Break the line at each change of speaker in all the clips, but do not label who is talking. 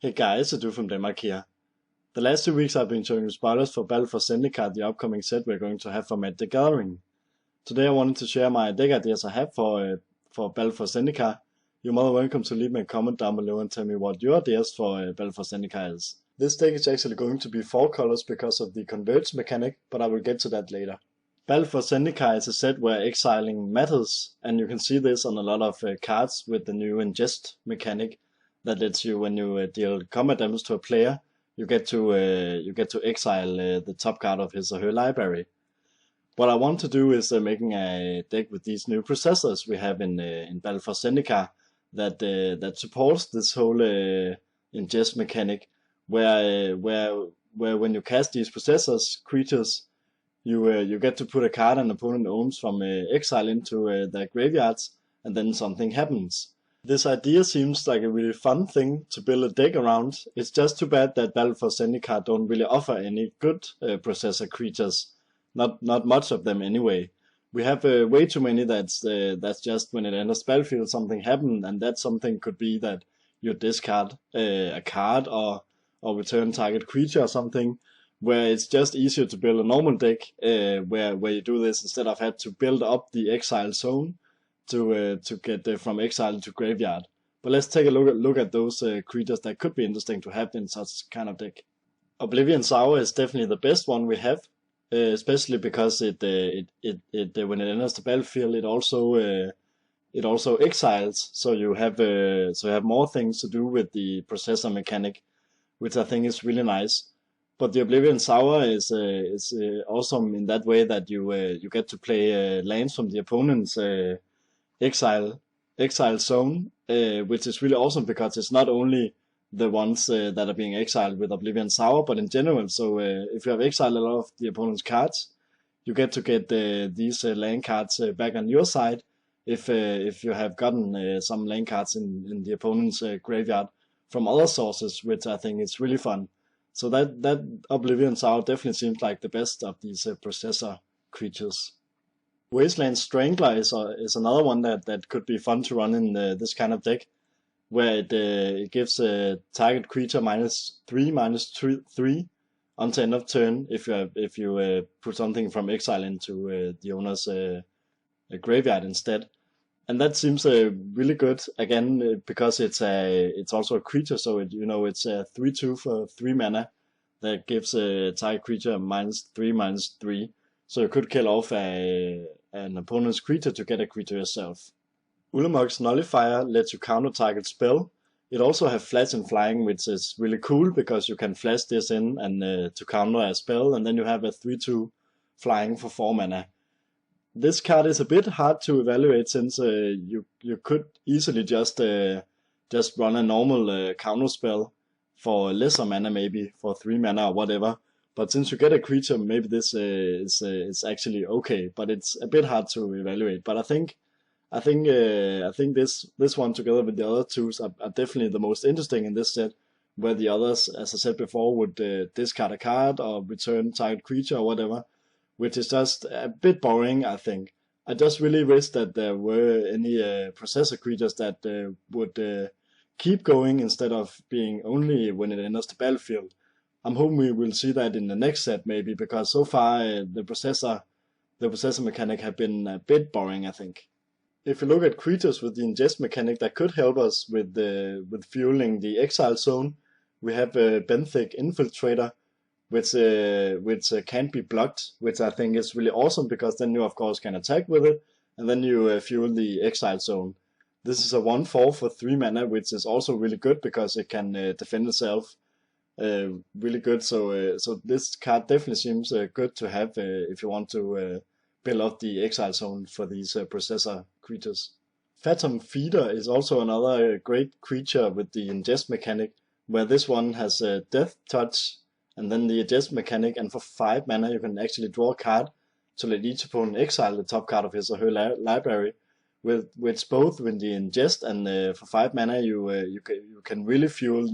Hey guys, Adu from Denmark here. The last 2 weeks I've been showing you spoilers for Battle for Zendikar, the upcoming set we're going to have for Magic the Gathering. Today I wanted to share my deck ideas I have for Battle for Zendikar. You're more than welcome to leave me a comment down below and tell me what your ideas for Battle for Zendikar is. This deck is actually going to be 4 colors because of the converge mechanic, but I will get to that later. Battle for Zendikar is a set where exiling matters, and you can see this on a lot of cards with the new Ingest mechanic that lets you, when you deal combat damage to a player, you get to exile the top card of his or her library. What I want to do is making a deck with these new processors we have in Battle for Zendikar that supports this whole ingest mechanic, where when you cast these processors creatures, you get to put a card an opponent owns from exile into their graveyards, and then something happens. This idea seems like a really fun thing to build a deck around. It's just too bad that Battle for Zendikar don't really offer any good processor creatures. Not much of them anyway. We have way too many that's just when it enters battlefield something happens, and that something could be that you discard a card or return target creature or something, where it's just easier to build a normal deck where you do this instead of had to build up the exile zone to get from exile to graveyard. But let's take a look at those creatures that could be interesting to have in such kind of deck. Oblivion Sour is definitely the best one we have, especially because it when it enters the battlefield, it also exiles, so you have more things to do with the processor mechanic, which I think is really nice. But the Oblivion Sour is awesome in that way that you get to play lands from the opponent's exile zone, which is really awesome because it's not only the ones that are being exiled with Oblivion Sour, but in general. So if you have exiled a lot of the opponent's cards, you get these land cards back on your side if you have gotten some land cards in the opponent's graveyard from other sources, which I think is really fun. So that Oblivion Sour definitely seems like the best of these processor creatures. Wasteland Strangler is another one that could be fun to run in this kind of deck, where it gives a target creature -3/-3 until end of turn if you put something from exile into the owner's graveyard instead. And that seems really good again because it's also a creature, so it's a 3/2 for 3 mana that gives a target creature -3/-3. So you could kill off an opponent's creature to get a creature yourself. Ulamog's Nullifier lets you counter target spell. It also has flash and flying, which is really cool because you can flash this in and to counter a spell, and then you have a 3/2 flying for 4 mana. This card is a bit hard to evaluate since you could easily just run a normal counter spell for lesser mana, maybe for 3 mana or whatever. But since you get a creature, maybe this is actually okay. But it's a bit hard to evaluate. But I think this one together with the other two are definitely the most interesting in this set. Where the others, as I said before, would discard a card or return target creature or whatever, which is just a bit boring, I think. I just really wish that there were any processor creatures that would keep going instead of being only when it enters the battlefield. I'm hoping we will see that in the next set maybe, because so far the processor mechanic have been a bit boring, I think. If you look at creatures with the ingest mechanic that could help us with fueling the exile zone, we have Benthic Infiltrator, which can't be blocked, which I think is really awesome because then you of course can attack with it, and then you fuel the exile zone. This is a 1/4 for 3 mana, which is also really good because it can defend itself really good. So this card definitely seems good to have if you want to build up the exile zone for these processor creatures. Phantom Feeder is also another great creature with the ingest mechanic, where this one has Death Touch and then the ingest mechanic, and for 5 mana you can actually draw a card to let each opponent exile the top card of his or her library, which both with the ingest and for 5 mana you can really fuel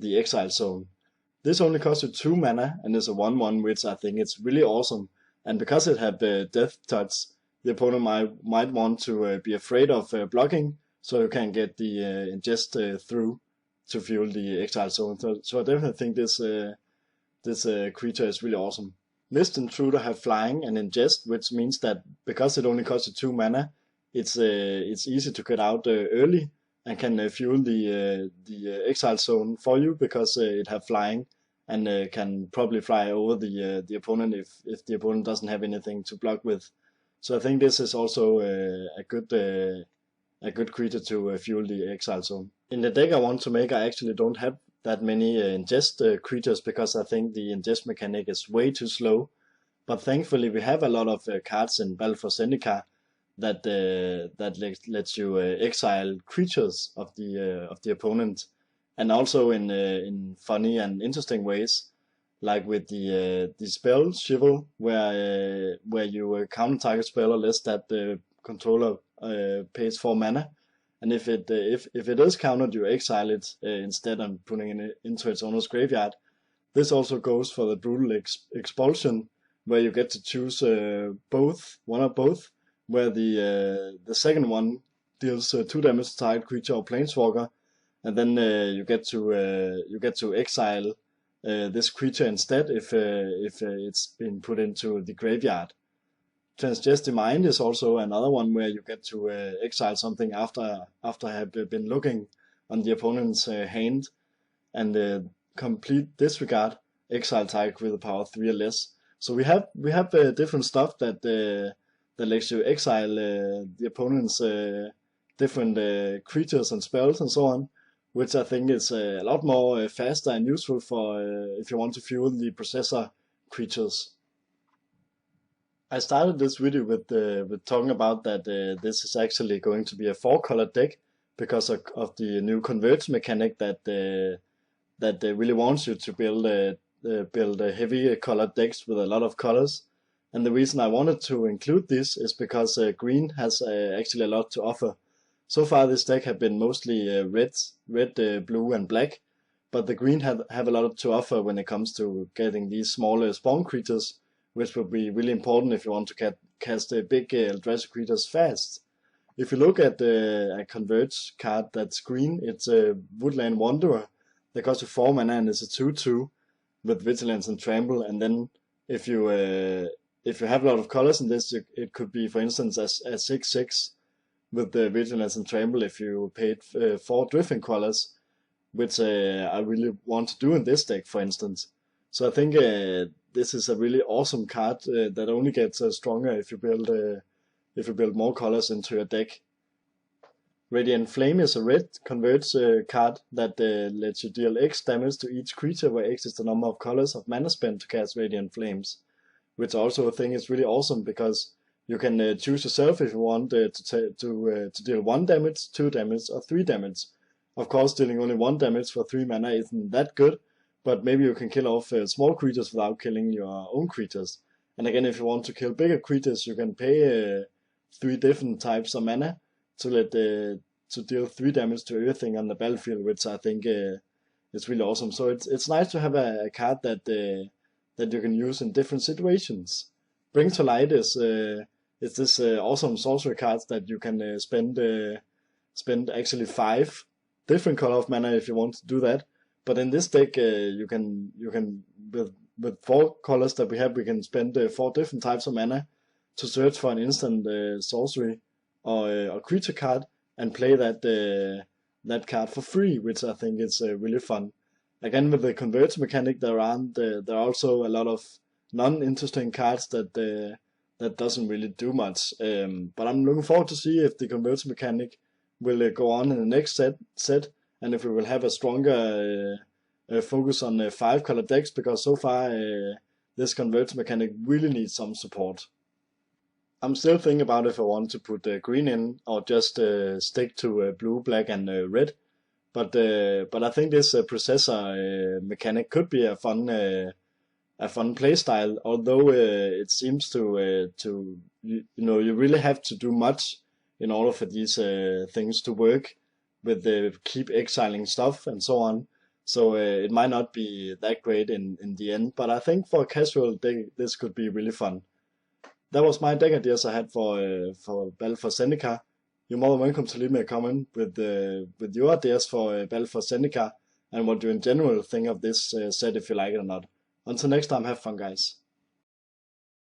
the exile zone. This only costs you 2 mana and is a 1/1, which I think is really awesome. And because it had the Death Touch, the opponent might want to be afraid of blocking, so you can get the ingest through to fuel the exile zone. So I definitely think this creature is really awesome. Mist Intruder have flying and ingest, which means that because it only costs you 2 mana, it's easy to get out early and can fuel the exile zone for you because it have flying and can probably fly over the opponent if the opponent doesn't have anything to block with. So I think this is also a good creature to fuel the exile zone. In the deck I want to make, I actually don't have that many ingest creatures because I think the ingest mechanic is way too slow. But thankfully we have a lot of cards in Battle for Zendikar that lets you exile creatures of the opponent, and also in funny and interesting ways, like with the spell Shivel, where you counter target spell unless that the controller pays 4 mana. And if it is countered, you exile it instead of putting it into its owner's graveyard. This also goes for the brutal expulsion, where you get to choose one or both, where the second one deals 2 damage to target creature or planeswalker, and then you get to exile this creature instead if it's been put into the graveyard. Transgestive Mind is also another one where you get to exile something after have been looking on the opponent's hand, and complete disregard, exile target with a power 3 or less. So we have different stuff that lets you exile the opponent's different creatures and spells and so on, which I think is a lot more faster and useful for if you want to fuel the processor creatures. I started this video with talking about that this is actually going to be a 4-color deck because of the new converge mechanic that really wants you to build heavy colored decks with a lot of colors. And the reason I wanted to include this is because green has actually a lot to offer. So far this deck have been mostly red, blue and black, but the green have a lot to offer when it comes to getting these smaller spawn creatures, which will be really important if you want to cast big Eldrazi creatures fast. If you look at a Converge card that's green, it's a Woodland Wanderer that costs you 4 mana and it's a 2/2 with Vigilance and Trample. And then if you have a lot of colors in this, it could be, for instance, a 6/6 with the Vigilance and Trample if you paid 4 Drifting colors, which I really want to do in this deck, for instance. So I think this is a really awesome card that only gets stronger if you build more colors into your deck. Radiant Flame is a red converge card that lets you deal X damage to each creature, where X is the number of colors of mana spent to cast Radiant Flames, which also I think is really awesome because you can choose yourself if you want to deal 1 damage, 2 damage, or 3 damage. Of course, dealing only 1 damage for 3 mana isn't that good, but maybe you can kill off small creatures without killing your own creatures. And again, if you want to kill bigger creatures, you can pay 3 different types of mana to deal 3 damage to everything on the battlefield, which I think is really awesome. So it's nice to have a card that you can use in different situations. Bring to Light is this awesome sorcery cards that you can spend actually 5 different color of mana if you want to do that. But in this deck, you can with 4 colors that we have, we can spend 4 different types of mana to search for an instant sorcery or creature card and play that card for free, which I think is really fun. Again, with the converge mechanic, there are also a lot of non-interesting cards that doesn't really do much. But I'm looking forward to see if the converge mechanic will go on in the next set. And if we will have a stronger focus on 5-color decks, because so far this converge mechanic really needs some support. I'm still thinking about if I want to put green in or just stick to blue, black, and red. But I think this processor mechanic could be a fun playstyle. Although it seems to you really have to do much in order for these things to work, with the keep exiling stuff and so on. So it might not be that great in the end, but I think for a casual deck this could be really fun. That was my deck ideas I had for Battle for Zendikar. You're more than welcome to leave me a comment with your ideas for Battle for Zendikar. and what you in general think of this set, if you like it or not. Until next time, have fun, guys.